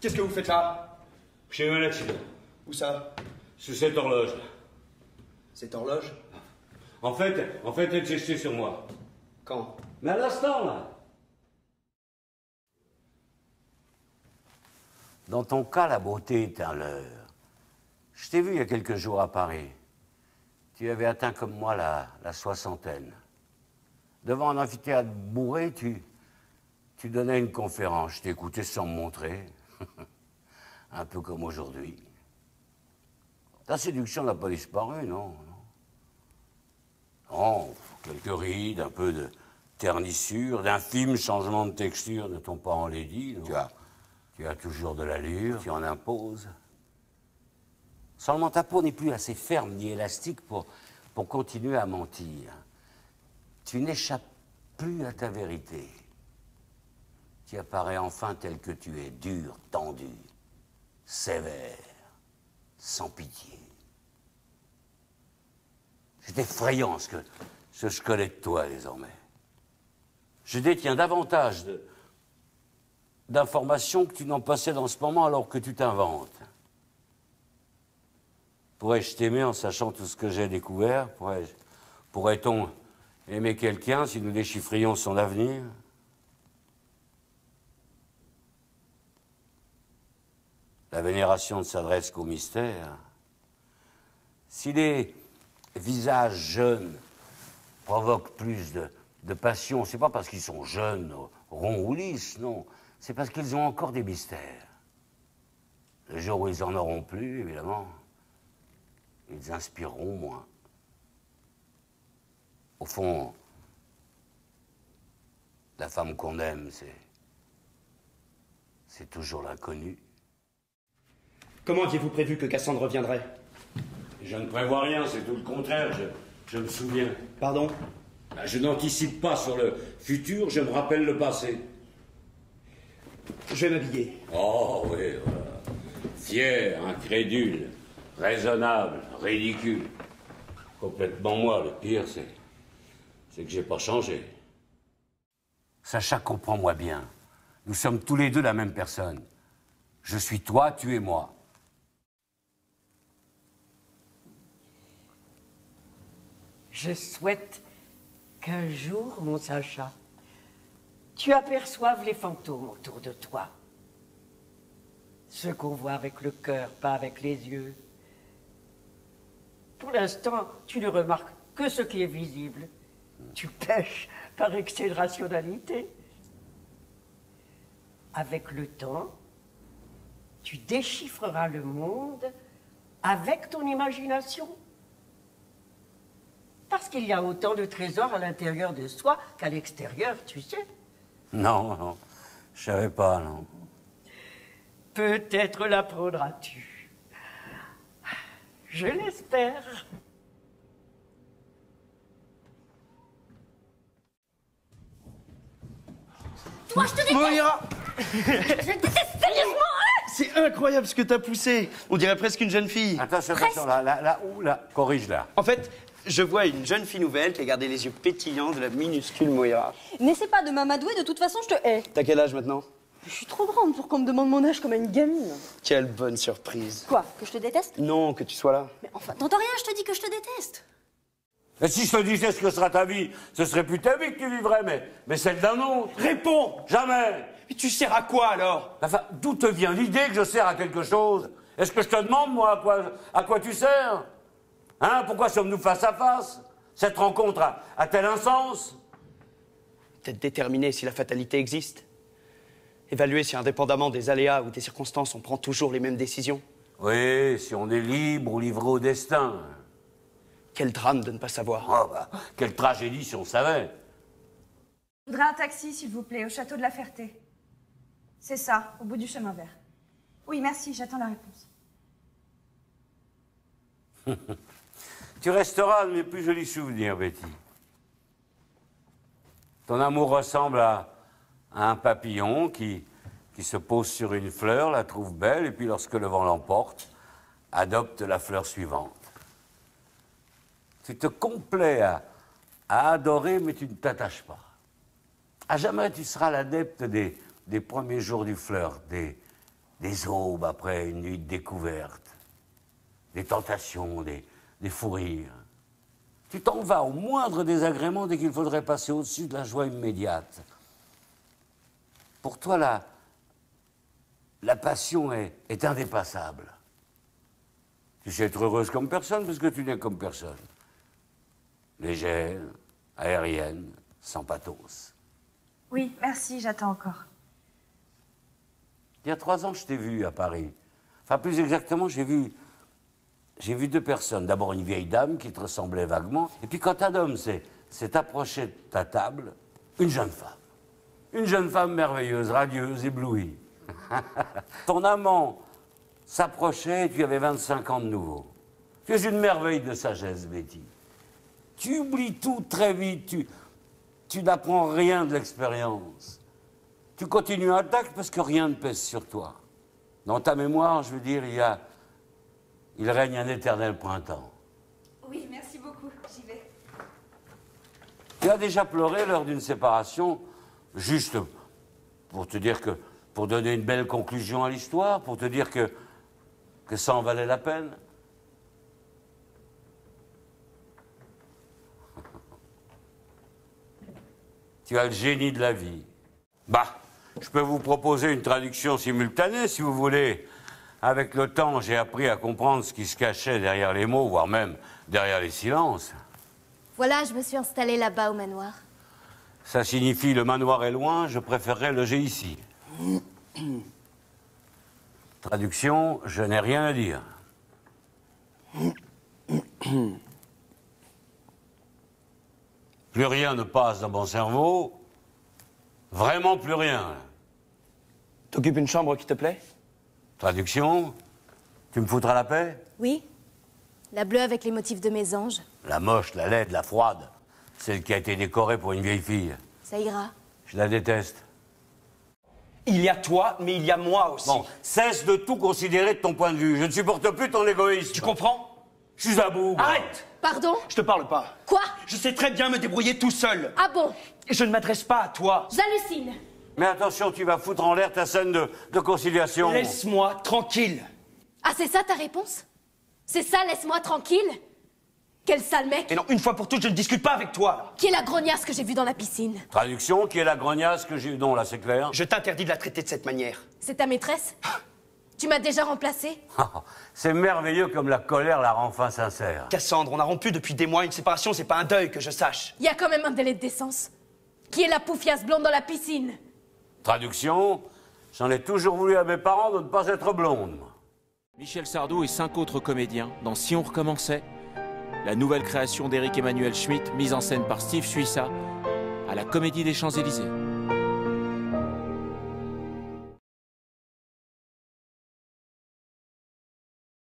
Qu'est-ce que vous faites là? J'ai eu un accident. Où ça? Sous cette horloge. Cette horloge? En fait, elle s'est jetée sur moi. Quand? Mais à l'instant, là. Dans ton cas, la beauté est un leurre. Je t'ai vu il y a quelques jours à Paris. Tu avais atteint comme moi la soixantaine. Devant un amphithéâtre bourré, tu donnais une conférence. Je t'écoutais sans me montrer. Un peu comme aujourd'hui. Ta séduction n'a pas disparu, non? Non, quelques rides, un peu de ternissure, d'infimes changements de texture ne t'ont pas enlaidi. Tu as toujours de l'allure, tu en imposes. Seulement ta peau n'est plus assez ferme ni élastique pour continuer à mentir. Tu n'échappes plus à ta vérité. Tu apparais enfin tel que tu es, dur, tendu, sévère, sans pitié. C'est effrayant ce que je connais de toi désormais. Je détiens davantage d'informations que tu n'en possèdes en ce moment alors que tu t'inventes. Pourrais-je t'aimer en sachant tout ce que j'ai découvert? Pourrait-on aimer quelqu'un si nous déchiffrions son avenir? La vénération ne s'adresse qu'au mystère. Si les visages jeunes provoquent plus de passion, c'est pas parce qu'ils sont jeunes, ronds ou lisses, non. C'est parce qu'ils ont encore des mystères. Le jour où ils en auront plus, évidemment, ils inspireront moins. Au fond, la femme qu'on aime, c'est toujours l'inconnu. Comment aviez-vous prévu que Cassandre reviendrait? Je ne prévois rien, c'est tout le contraire, je me souviens. Pardon? Je n'anticipe pas sur le futur, je me rappelle le passé. Je vais m'habiller. Oh oui, voilà. Fier, incrédule, raisonnable, ridicule. Complètement moi, le pire, c'est que j'ai pas changé. Sacha, comprends-moi bien. Nous sommes tous les deux la même personne. Je suis toi, tu es moi. Je souhaite qu'un jour, mon Sacha, tu aperçoives les fantômes autour de toi. Ceux qu'on voit avec le cœur, pas avec les yeux. Pour l'instant, tu ne remarques que ce qui est visible. Tu pêches par excès de rationalité. Avec le temps, tu déchiffreras le monde avec ton imagination. Parce qu'il y a autant de trésors à l'intérieur de soi qu'à l'extérieur, tu sais. Non, je savais pas, non. Peut-être l'apprendras-tu. Je l'espère. Toi, je te déteste! Moira! Je te déteste sérieusement, hein! C'est incroyable ce que t'as poussé. On dirait presque une jeune fille. Attention, là, corrige-la. En fait, je vois une jeune fille nouvelle qui a gardé les yeux pétillants de la minuscule Moira. N'essaie pas de m'amadouer, de toute façon, je te hais. T'as quel âge maintenant? Je suis trop grande pour qu'on me demande mon âge comme à une gamine. Quelle bonne surprise. Quoi? Que je te déteste? Non, que tu sois là. Mais enfin, t'entends rien, je te dis que je te déteste. Et si je te disais ce que sera ta vie, ce serait plus ta vie que tu vivrais, mais celle d'un autre. Réponds! Jamais. Mais tu sers à quoi alors? Enfin, d'où te vient l'idée que je sers à quelque chose? Est-ce que je te demande, moi, à quoi tu sers? Hein? Pourquoi sommes-nous face à face? Cette rencontre a-t-elle un sens? Peut-être déterminer si la fatalité existe. Évaluer si, indépendamment des aléas ou des circonstances, on prend toujours les mêmes décisions. Oui, si on est libre ou livré au destin. Quel drame de ne pas savoir. Oh, bah, quelle tragédie si on savait. Je voudrais un taxi, s'il vous plaît, au château de la Ferté. C'est ça, au bout du chemin vert. Oui, merci, j'attends la réponse. Tu resteras un de mes plus jolis souvenirs, Betty. Ton amour ressemble à un papillon qui se pose sur une fleur, la trouve belle, et puis lorsque le vent l'emporte, adopte la fleur suivante. Tu te complais à adorer, mais tu ne t'attaches pas. À jamais tu seras l'adepte des premiers jours du flirt, des des aubes après une nuit de découverte, des tentations, des fous rires. Tu t'en vas au moindre désagrément dès qu'il faudrait passer au-dessus de la joie immédiate. Pour toi, la passion est indépassable. Tu sais être heureuse comme personne parce que tu n'es comme personne. Légère, aérienne, sans pathos. Oui, merci, j'attends encore. Il y a 3 ans, je t'ai vu à Paris. Enfin, plus exactement, j'ai vu 2 personnes. D'abord, une vieille dame qui te ressemblait vaguement. Et puis, quand un homme s'est approché de ta table, une jeune femme. Une jeune femme merveilleuse, radieuse, éblouie. Ton amant s'approchait et tu avais 25 ans de nouveau. Tu es une merveille de sagesse, Betty. Tu oublies tout très vite, tu n'apprends rien de l'expérience. Tu continues intact parce que rien ne pèse sur toi. Dans ta mémoire, je veux dire, il règne un éternel printemps. Oui, merci beaucoup, j'y vais. Tu as déjà pleuré lors d'une séparation, juste pour te dire que, pour donner une belle conclusion à l'histoire, pour te dire que ça en valait la peine. Tu as le génie de la vie. Bah, je peux vous proposer une traduction simultanée, si vous voulez. Avec le temps, j'ai appris à comprendre ce qui se cachait derrière les mots, voire même derrière les silences. Voilà, je me suis installée là-bas au manoir. Ça signifie le manoir est loin, je préférerais loger ici. Traduction, je n'ai rien à dire. Plus rien ne passe dans mon cerveau. Vraiment plus rien. T'occupes une chambre qui te plaît? Traduction, tu me foutras la paix? Oui, la bleue avec les motifs de mes anges. La moche, la laide, la froide. Celle qui a été décorée pour une vieille fille. Ça ira. Je la déteste. Il y a toi, mais il y a moi aussi. Bon, cesse de tout considérer de ton point de vue. Je ne supporte plus ton égoïsme. Tu comprends? Je suis à bout. Arrête! Pardon? Je te parle pas. Quoi? Je sais très bien me débrouiller tout seul. Ah bon? Et je ne m'adresse pas à toi. J'hallucine. Mais attention, tu vas foutre en l'air ta scène de conciliation. Laisse-moi tranquille. Ah, c'est ça ta réponse? C'est ça, laisse-moi tranquille? Quel sale mec! Et non, une fois pour toutes, je ne discute pas avec toi. Qui est la grognasse que j'ai vue dans la piscine? Traduction, qui est la grognasse que j'ai eue. Non, là, c'est clair. Je t'interdis de la traiter de cette manière. C'est ta maîtresse? Tu m'as déjà remplacée? C'est merveilleux comme la colère la rend fin sincère. Cassandre, on a rompu depuis des mois. Une séparation, c'est pas un deuil, que je sache. Il y a quand même un délai de décence. Qui est la poufiasse blonde dans la piscine? Traduction, j'en ai toujours voulu à mes parents de ne pas être blonde. Michel Sardou et 5 autres comédiens dans Si on recommençait, la nouvelle création d'Éric Emmanuel Schmitt, mise en scène par Steve Suissa, à la Comédie des Champs-Élysées.